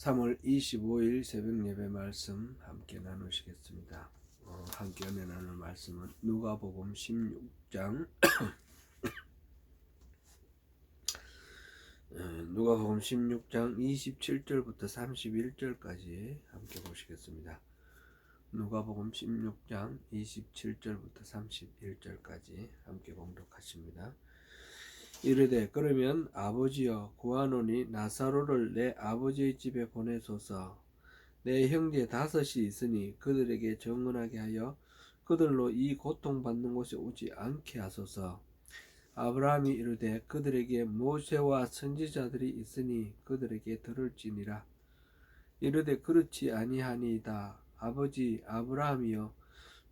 3월 25일 새벽 예배 말씀 함께 나누시겠습니다. 함께 은혜 나눌 말씀은 누가복음 16장 누가복음 16장 27절부터 31절까지 함께 보시겠습니다. 누가복음 16장 27절부터 31절까지 함께 봉독하십니다. 이르되 그러면 아버지여 구하노니 나사로를 내 아버지의 집에 보내소서. 내 형제 5이 있으니 그들에게 정언하게 하여 그들로 이 고통받는 곳에 오지 않게 하소서. 아브라함이 이르되 그들에게 모세와 선지자들이 있으니 그들에게 들을지니라. 이르되 그렇지 아니하니이다. 아버지 아브라함이여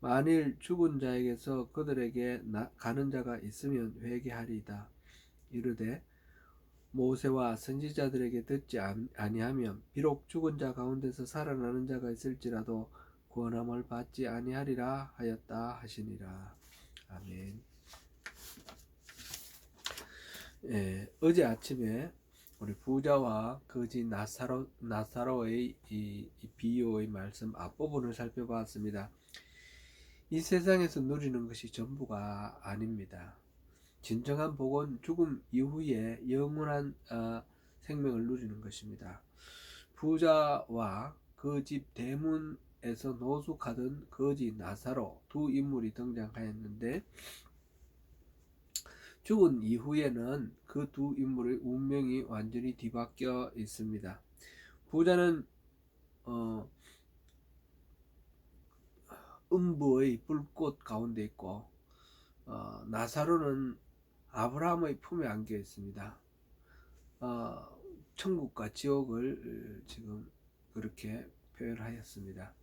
만일 죽은 자에게서 그들에게 가는 자가 있으면 회개하리이다. 이르되 모세와 선지자들에게 듣지 아니하면 비록 죽은 자 가운데서 살아나는 자가 있을지라도 구원함을 받지 아니하리라 하였다 하시니라. 아멘. 어제 아침에 우리 부자와 거지 나사로의 이 비유의 말씀 앞부분을 살펴봤습니다. 이 세상에서 누리는 것이 전부가 아닙니다. 진정한 복은 죽음 이후에 영원한 생명을 누리는 것입니다. 부자와 그 집 대문에서 노숙하던 거지 나사로 두 인물이 등장하였는데 죽은 이후에는 그 두 인물의 운명이 완전히 뒤바뀌어 있습니다. 부자는 음부의 불꽃 가운데 있고 나사로는 아브라함의 품에 안겨 있습니다. 천국과 지옥을 지금 그렇게 표현하였습니다.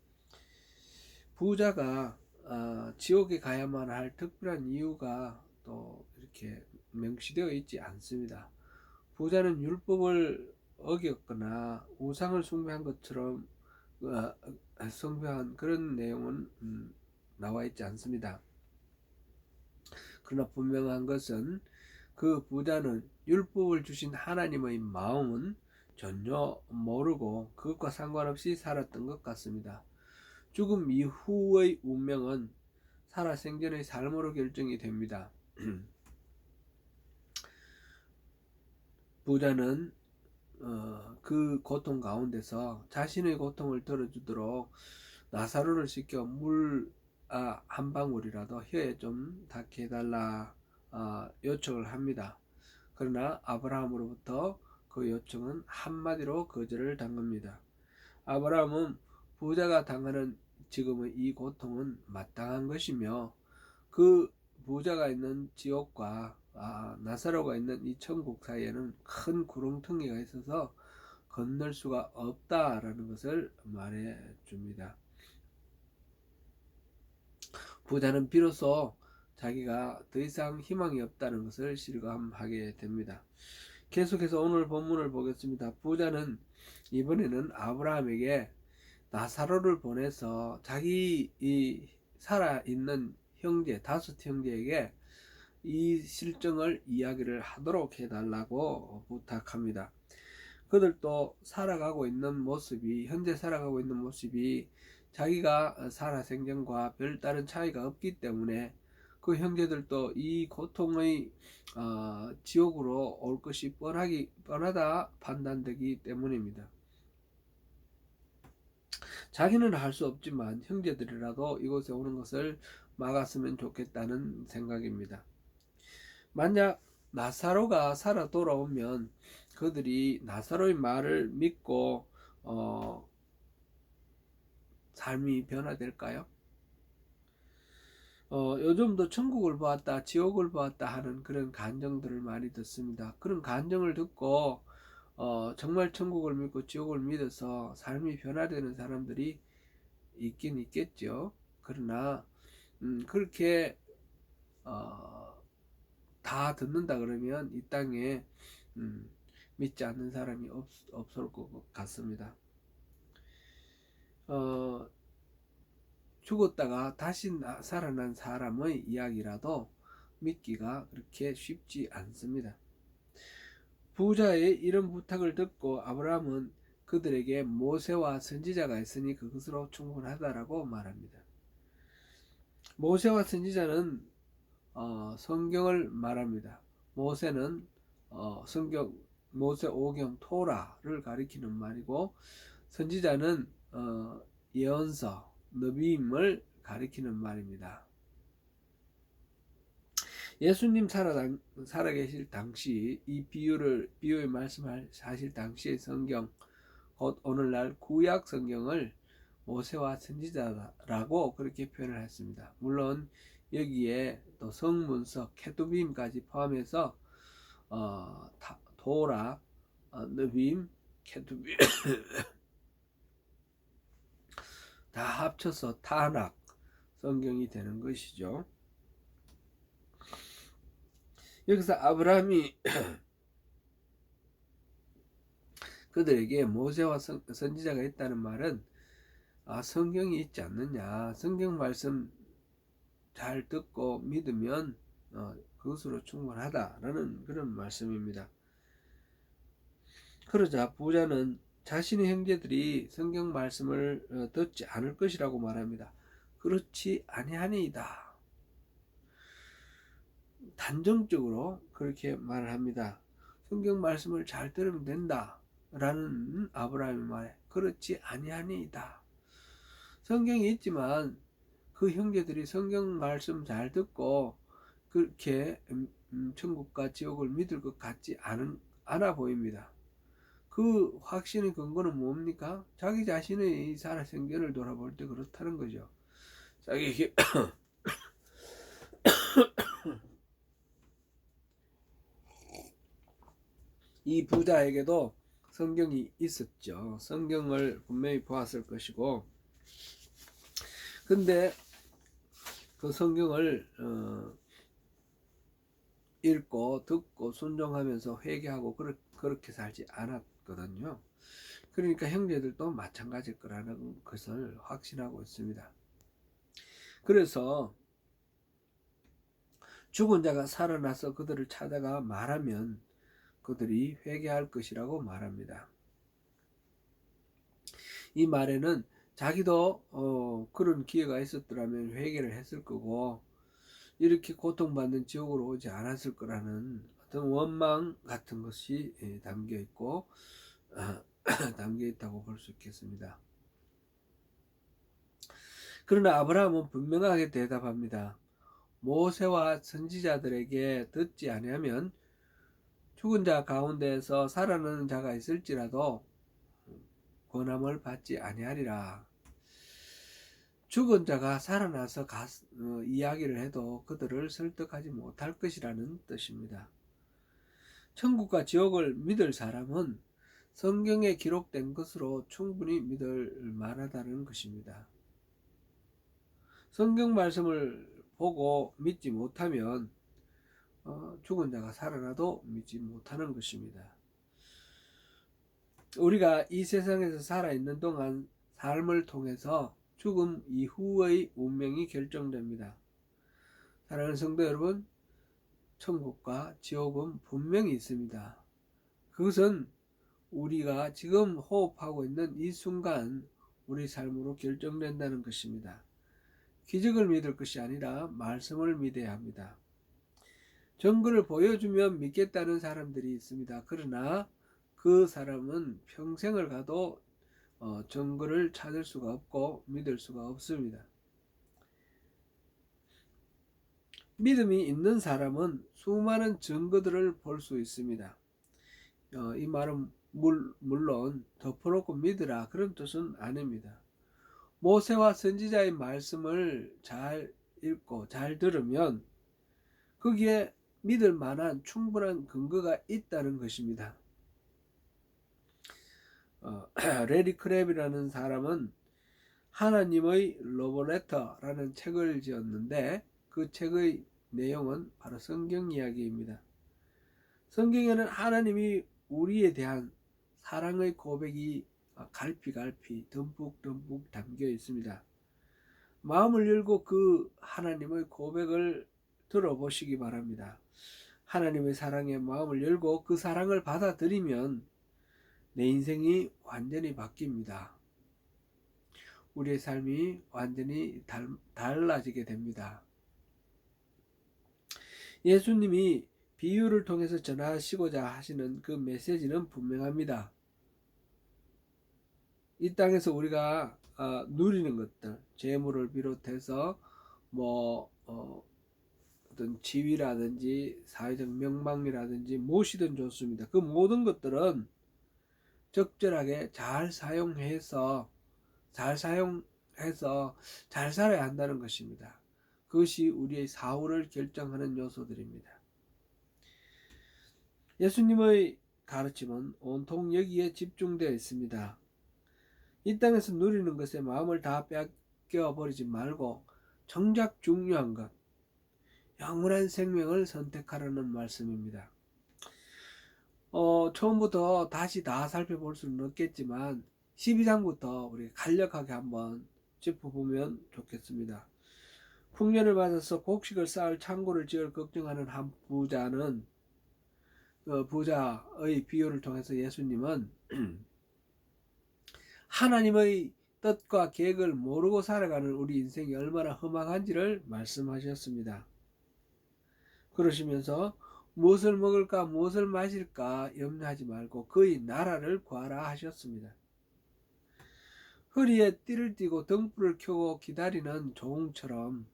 부자가 지옥에 가야만 할 특별한 이유가 또 이렇게 명시되어 있지 않습니다. 부자는 율법을 어겼거나 우상을 숭배한 것처럼 숭배한 그런 내용은 나와 있지 않습니다. 그러나 분명한 것은 그 부자는 율법을 주신 하나님의 마음은 전혀 모르고 그것과 상관없이 살았던 것 같습니다. 죽음 이후의 운명은 살아생전의 삶으로 결정이 됩니다. 부자는 그 고통 가운데서 자신의 고통을 덜어주도록 나사로를 시켜 물 한 방울이라도 혀에 좀 닿게 해달라 요청을 합니다. 그러나 아브라함으로부터 그 요청은 한마디로 거절을 당합니다. 아브라함은 부자가 당하는 지금의 이 고통은 마땅한 것이며 그 부자가 있는 지옥과 나사로가 있는 이 천국 사이에는 큰 구렁텅이가 있어서 건널 수가 없다라는 것을 말해 줍니다. 부자는 비로소 자기가 더 이상 희망이 없다는 것을 실감하게 됩니다. 계속해서 오늘 본문을 보겠습니다. 부자는 이번에는 아브라함에게 나사로를 보내서 자기 이 살아있는 형제 5형제에게 이 실정을 이야기를 하도록 해달라고 부탁합니다. 그들도 살아가고 있는 모습이 현재 살아가고 있는 모습이 자기가 살아생전과 별다른 차이가 없기 때문에 그 형제들도 이 고통의 지옥으로 올 것이 뻔하다 판단되기 때문입니다. 자기는 할 수 없지만 형제들이라도 이곳에 오는 것을 막았으면 좋겠다는 생각입니다. 만약 나사로가 살아 돌아오면 그들이 나사로의 말을 믿고 삶이 변화될까요? 요즘도 천국을 보았다, 지옥을 보았다 하는 그런 간증들을 많이 듣습니다. 그런 간증을 듣고 정말 천국을 믿고 지옥을 믿어서 삶이 변화되는 사람들이 있긴 있겠죠. 그러나 그렇게 다 듣는다 그러면 이 땅에 믿지 않는 사람이 없을 것 같습니다. 죽었다가 다시 살아난 사람의 이야기라도 믿기가 그렇게 쉽지 않습니다. 부자의 이런 부탁을 듣고 아브라함은 그들에게 모세와 선지자가 있으니 그것으로 충분하다라고 말합니다. 모세와 선지자는 성경을 말합니다. 모세는 성경 모세 오경 토라를 가리키는 말이고, 선지자는 예언서 너비임을 가리키는 말입니다. 예수님 살아계실 당시 이 비유의 말씀하실 당시의 성경, 곧 오늘날 구약 성경을 모세와 선지자라고 그렇게 표현을 했습니다. 물론 여기에 또 성문서 케두빔까지 포함해서 도라, 느빔, 케두빔 다 합쳐서 타낙 성경이 되는 것이죠. 여기서 아브라함이 그들에게 모세와 선지자가 있다는 말은 성경이 있지 않느냐, 성경 말씀 잘 듣고 믿으면 그것으로 충분하다라는 그런 말씀입니다. 그러자 부자는 자신의 형제들이 성경 말씀을 듣지 않을 것이라고 말합니다. 그렇지 아니하니이다. 단정적으로 그렇게 말을 합니다. 성경 말씀을 잘 들으면 된다 라는 아브라함의 말에 그렇지 아니하니이다. 성경이 있지만 그 형제들이 성경 말씀 잘 듣고 그렇게 천국과 지옥을 믿을 것 같지 않아 보입니다. 그 확신의 근거는 뭡니까? 자기 자신의 살아생전을 돌아볼 때 그렇다는 거죠. 자기 이 부자에게도 성경이 있었죠. 성경을 분명히 보았을 것이고, 근데 그 성경을 읽고 듣고 순종하면서 회개하고 그렇게 살지 않았거든요. 그러니까 형제들도 마찬가지일 거라는 것을 확신하고 있습니다. 그래서 죽은 자가 살아나서 그들을 찾아가 말하면 그들이 회개할 것이라고 말합니다. 이 말에는 자기도 그런 기회가 있었더라면 회개를 했을 거고 이렇게 고통받는 지옥으로 오지 않았을 거라는 어떤 원망 같은 것이 담겨 있고 담겨 있다고 볼 수 있겠습니다. 그러나 아브라함은 분명하게 대답합니다. 모세와 선지자들에게 듣지 아니하면 죽은 자 가운데에서 살아나는 자가 있을지라도 권함을 받지 아니하리라. 죽은 자가 살아나서 이야기를 해도 그들을 설득하지 못할 것이라는 뜻입니다. 천국과 지옥을 믿을 사람은 성경에 기록된 것으로 충분히 믿을 만하다는 것입니다. 성경 말씀을 보고 믿지 못하면 죽은 자가 살아나도 믿지 못하는 것입니다. 우리가 이 세상에서 살아있는 동안 삶을 통해서 죽음 이후의 운명이 결정됩니다. 사랑하는 성도 여러분, 천국과 지옥은 분명히 있습니다. 그것은 우리가 지금 호흡하고 있는 이 순간 우리 삶으로 결정된다는 것입니다. 기적을 믿을 것이 아니라 말씀을 믿어야 합니다. 증거를 보여주면 믿겠다는 사람들이 있습니다. 그러나 그 사람은 평생을 가도 증거를 찾을 수가 없고 믿을 수가 없습니다. 믿음이 있는 사람은 수많은 증거들을 볼 수 있습니다. 이 말은 물론 덮어놓고 믿으라 그런 뜻은 아닙니다. 모세와 선지자의 말씀을 잘 읽고 잘 들으면 거기에 믿을 만한 충분한 근거가 있다는 것입니다. 레리 크랩이라는 사람은 하나님의 러브레터라는 책을 지었는데 그 책의 내용은 바로 성경 이야기입니다. 성경에는 하나님이 우리에 대한 사랑의 고백이 갈피갈피 듬뿍듬뿍 담겨 있습니다. 마음을 열고 그 하나님의 고백을 들어보시기 바랍니다. 하나님의 사랑에 마음을 열고 그 사랑을 받아들이면 내 인생이 완전히 바뀝니다. 우리의 삶이 완전히 달라지게 됩니다. 예수님이 비유를 통해서 전하시고자 하시는 그 메시지는 분명합니다. 이 땅에서 우리가 누리는 것들, 재물을 비롯해서 어떤 지위라든지 사회적 명망이라든지 무엇이든 좋습니다. 그 모든 것들은 적절하게 잘 사용해서 잘 살아야 한다는 것입니다. 그것이 우리의 사후를 결정하는 요소들입니다. 예수님의 가르침은 온통 여기에 집중되어 있습니다. 이 땅에서 누리는 것에 마음을 다 뺏겨버리지 말고 정작 중요한 것, 영원한 생명을 선택하라는 말씀입니다. 처음부터 다시 다 살펴볼 수는 없겠지만 12장부터 우리 간략하게 한번 짚어보면 좋겠습니다. 풍년을 맞아서 곡식을 쌓을 창고를 지을 걱정하는 한 부자는 부자의 비유를 통해서 예수님은 하나님의 뜻과 계획을 모르고 살아가는 우리 인생이 얼마나 험악한지를 말씀하셨습니다. 그러시면서 무엇을 먹을까 무엇을 마실까 염려하지 말고 그의 나라를 구하라 하셨습니다. 허리에 띠를 띠고 등불을 켜고 기다리는 종처럼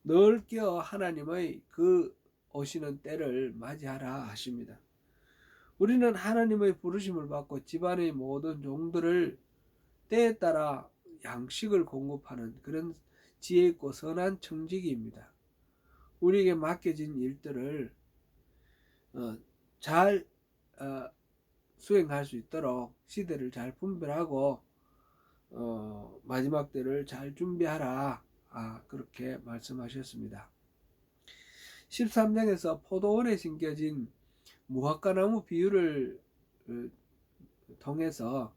늘 깨어 하나님의 그 오시는 때를 맞이하라 하십니다. 우리는 하나님의 부르심을 받고 집안의 모든 종들을 때에 따라 양식을 공급하는 그런 지혜 있고 선한 청지기입니다. 우리에게 맡겨진 일들을 잘 수행할 수 있도록 시대를 잘 분별하고 마지막 때를 잘 준비하라. 그렇게 말씀하셨습니다. 13장에서 포도원에 심겨진 무화과나무 비유를 통해서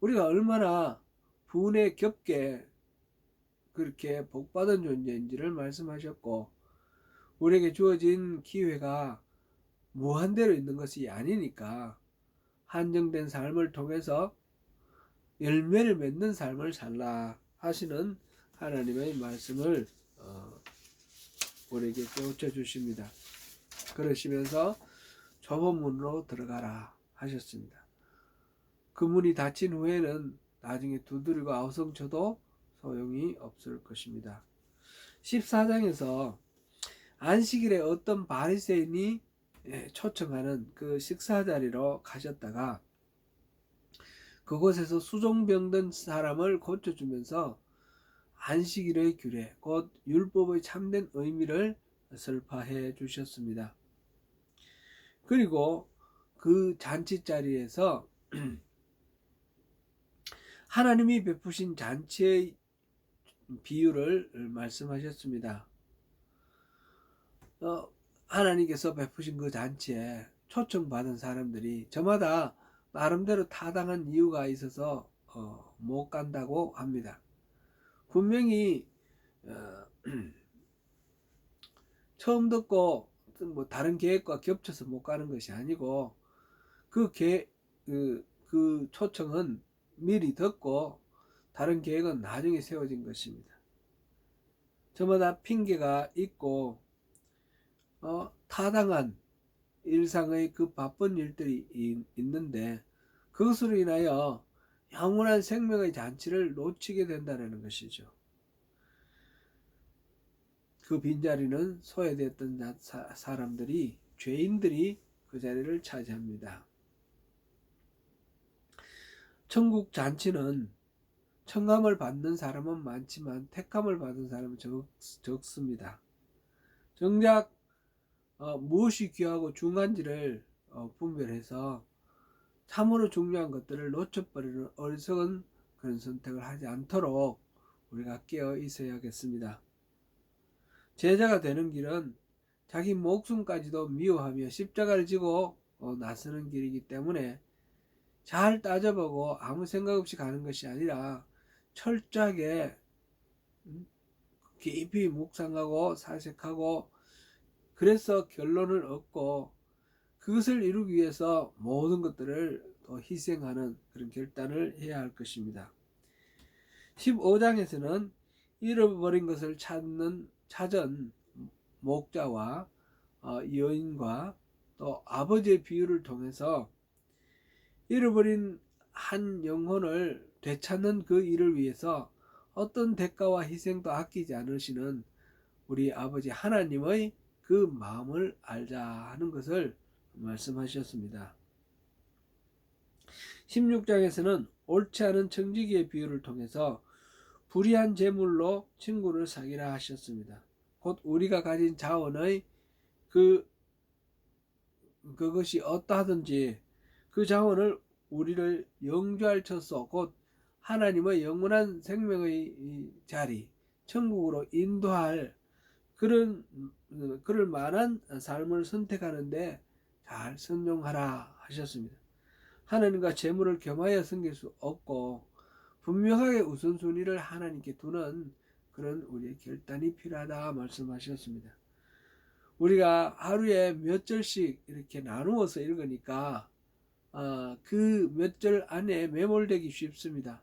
우리가 얼마나 분에 겹게 그렇게 복받은 존재인지를 말씀하셨고, 우리에게 주어진 기회가 무한대로 있는 것이 아니니까 한정된 삶을 통해서 열매를 맺는 삶을 살라 하시는 하나님의 말씀을 우리에게 깨우쳐 주십니다. 그러시면서 좁은 문으로 들어가라 하셨습니다. 그 문이 닫힌 후에는 나중에 두드리고 아우성 쳐도 소용이 없을 것입니다. 14장에서 안식일에 어떤 바리새인이 초청하는 그 식사 자리로 가셨다가 그곳에서 수종병든 사람을 고쳐주면서 안식일의 규례, 곧 율법의 참된 의미를 설파해 주셨습니다. 그리고 그 잔치 자리에서 하나님이 베푸신 잔치의 비유를 말씀하셨습니다. 하나님께서 베푸신 그 잔치에 초청받은 사람들이 저마다 나름대로 타당한 이유가 있어서 못 간다고 합니다. 분명히 처음 듣고 다른 계획과 겹쳐서 못 가는 것이 아니고 그 초청은 미리 듣고 다른 계획은 나중에 세워진 것입니다. 저마다 핑계가 있고 타당한 일상의 그 바쁜 일들이 있는데 그것으로 인하여 영원한 생명의 잔치를 놓치게 된다는 것이죠. 그 빈자리는 소외되었던 사람들이, 죄인들이 그 자리를 차지합니다. 천국 잔치는 청함을 받는 사람은 많지만 택함을 받은 사람은 적습니다. 정작 무엇이 귀하고 중요한지를 분별해서 참으로 중요한 것들을 놓쳐버리는 어리석은 그런 선택을 하지 않도록 우리가 깨어 있어야겠습니다. 제자가 되는 길은 자기 목숨까지도 미워하며 십자가를 지고 나서는 길이기 때문에 잘 따져보고 아무 생각 없이 가는 것이 아니라 철저하게 깊이 묵상하고 사색하고 그래서 결론을 얻고 그것을 이루기 위해서 모든 것들을 또 희생하는 그런 결단을 해야 할 것입니다. 15장에서는 잃어버린 것을 찾은 목자와 여인과 또 아버지의 비유를 통해서 잃어버린 한 영혼을 되찾는 그 일을 위해서 어떤 대가와 희생도 아끼지 않으시는 우리 아버지 하나님의 그 마음을 알자 하는 것을 말씀하셨습니다. 16장에서는 옳지 않은 청지기의 비유를 통해서 불의한 재물로 친구를 사귀라 하셨습니다. 곧 우리가 가진 자원의 그것이 어떠하든지 그 자원을 우리를 영주할 처소 곧 하나님의 영원한 생명의 자리 천국으로 인도할 그럴 만한 삶을 선택하는데 잘 선용하라 하셨습니다. 하나님과 재물을 겸하여 섬길 수 없고 분명하게 우선순위를 하나님께 두는 그런 우리의 결단이 필요하다 말씀하셨습니다. 우리가 하루에 몇 절씩 이렇게 나누어서 읽으니까 그 몇 절 안에 매몰되기 쉽습니다.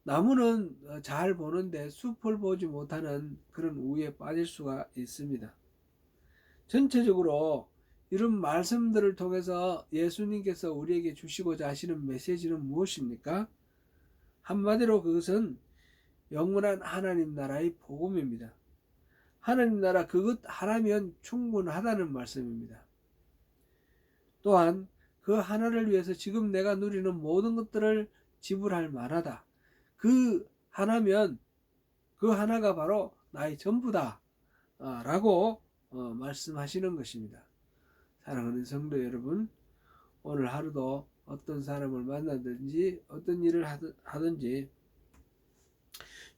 나무는 잘 보는데 숲을 보지 못하는 그런 우에 빠질 수가 있습니다. 전체적으로 이런 말씀들을 통해서 예수님께서 우리에게 주시고자 하시는 메시지는 무엇입니까? 한마디로 그것은 영원한 하나님 나라의 복음입니다. 하나님 나라 그것 하나면 충분하다는 말씀입니다. 또한 그 하나를 위해서 지금 내가 누리는 모든 것들을 지불할 만하다. 그 하나면 그 하나가 바로 나의 전부다 라고 말씀하시는 것입니다. 사랑하는 성도 여러분, 오늘 하루도 어떤 사람을 만나든지 어떤 일을 하든지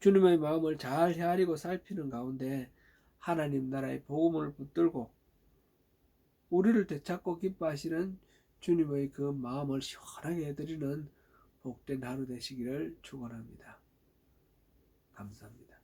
주님의 마음을 잘 헤아리고 살피는 가운데 하나님 나라의 복음을 붙들고 우리를 되찾고 기뻐하시는 주님의 그 마음을 시원하게 해드리는 복된 하루 되시기를 축원합니다. 감사합니다.